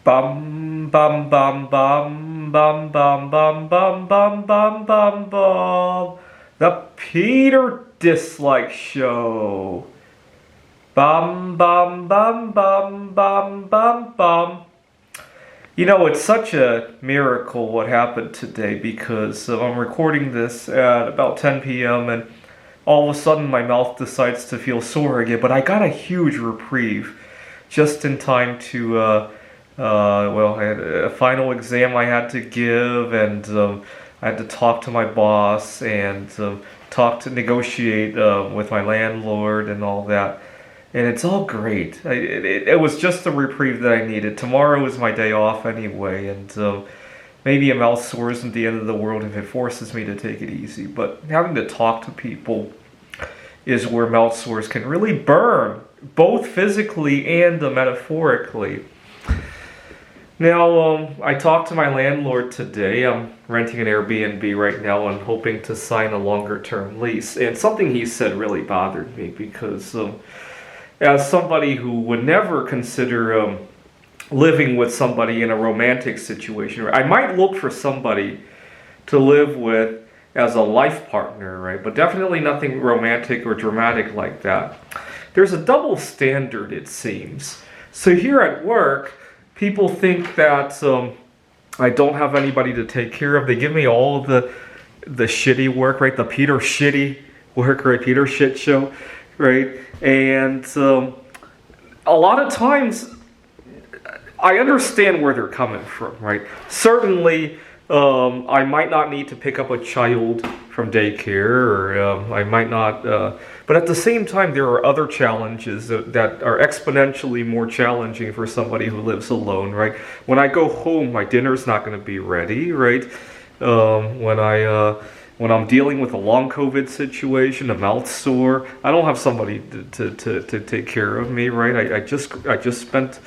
Bum bum bum bum bum bum bum bum bum bum bum bum. The Peter Dislike Show. Bum bum bum bum bum bum bum. You know, it's such a miracle what happened today because I'm recording this at about 10 p.m. and all of a sudden my mouth decides to feel sore again. But I got a huge reprieve just in time to, I had a final exam I had to give, and I had to talk to my boss and negotiate with my landlord and all that. And it's all great. It was just the reprieve that I needed. Tomorrow is my day off anyway, and maybe a mouth sore isn't the end of the world if it forces me to take it easy. But having to talk to people is where mouth sores can really burn, both physically and metaphorically. Now, I talked to my landlord today. I'm renting an Airbnb right now and hoping to sign a longer-term lease. And something he said really bothered me because as somebody who would never consider living with somebody in a romantic situation, I might look for somebody to live with as a life partner, right? But definitely nothing romantic or dramatic like that. There's a double standard, it seems. So here at work, people think that I don't have anybody to take care of. They give me all of the shitty work, right? The Peter shitty work, right? Peter shit show, right? And a lot of times, I understand where they're coming from, right? Certainly, I might not need to pick up a child from daycare, or I might not, but at the same time, there are other challenges that are exponentially more challenging for somebody who lives alone, right? When I go home, my dinner's not going to be ready, right? When I'm dealing with a long COVID situation, a mouth sore, I don't have somebody to take care of me, right? I just spent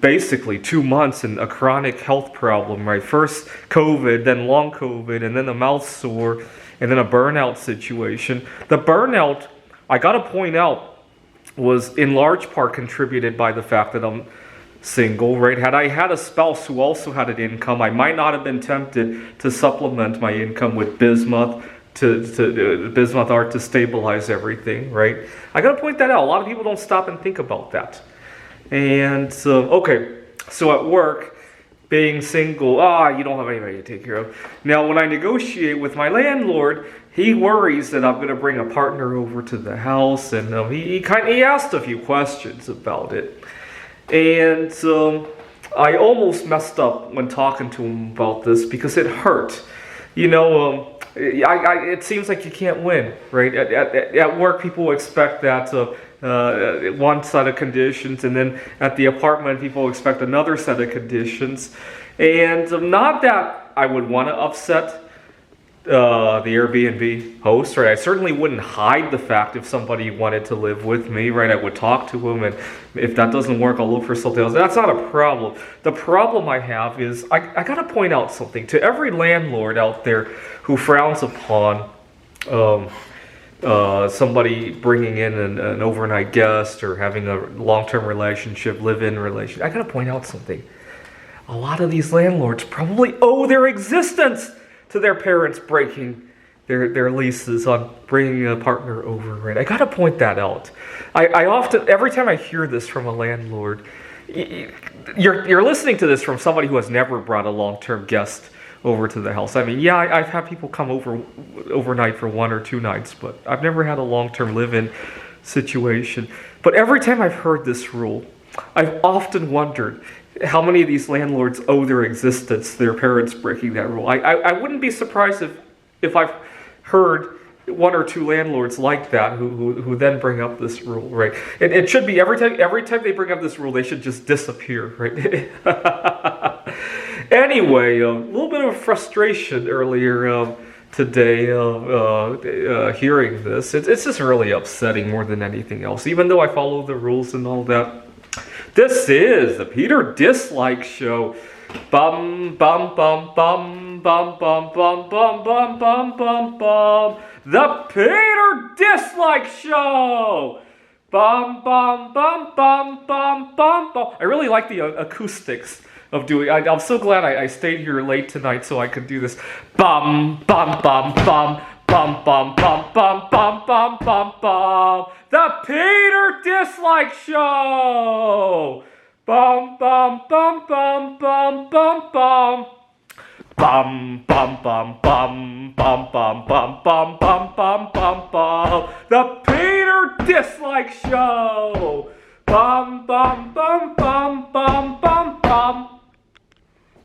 basically 2 months in a chronic health problem, right? First COVID, then long COVID, and then a mouth sore, and then a burnout situation. The burnout, I gotta point out, was in large part contributed by the fact that I'm single, right? Had I had a spouse who also had an income, I might not have been tempted to supplement my income with bismuth, bismuth art to stabilize everything, right? I gotta point that out. A lot of people don't stop and think about that. And so at work, being single, you don't have anybody to take care of. Now, when I negotiate with my landlord, he worries that I'm going to bring a partner over to the house, and he asked a few questions about it. And I almost messed up when talking to him about this because it hurt. You know, it seems like you can't win, right? At work, people expect that one set of conditions, and then at the apartment, people expect another set of conditions. And not that I would want to upset the Airbnb host, right? I certainly wouldn't hide the fact if somebody wanted to live with me, right? I would talk to him, and if that doesn't work, I'll look for something else. That's not a problem. The problem I have is I got to point out something to every landlord out there who frowns upon somebody bringing in an overnight guest or having a long-term relationship, live-in relationship. I got to point out something. A lot of these landlords probably owe their existence to their parents breaking their leases on bringing a partner over, right? I got to point that out. I often, every time I hear this from a landlord, you're listening to this from somebody who has never brought a long-term guest over to the house. I mean, yeah, I've had people come over overnight for 1 or 2 nights, but I've never had a long-term live-in situation. But every time I've heard this rule, I've often wondered how many of these landlords owe their existence to their parents breaking that rule. I wouldn't be surprised if I've heard 1 or 2 landlords like that who then bring up this rule, right? It should be every time they bring up this rule, they should just disappear, right? Anyway, a little bit of frustration earlier today hearing this. It's just really upsetting more than anything else, even though I follow the rules and all that. This is the Peter Dislike Show. Bum bum bum bum bum bum bum bum bum bum bum bum. The Peter Dislike Show. Bum bum bum bum bum bum bum. I really like the acoustics of doing. I'm so glad I stayed here late tonight so I could do this. Bum bum bum bum bum bum bum bum bum bum bum bum. The Peter Dislike Show. Bum bum bum bum bum bum bum. Bum bum bum bum bum bum bum bum bum bum bum bum. The Peter Dislike Show. Bum bum bum bum bum bum bum.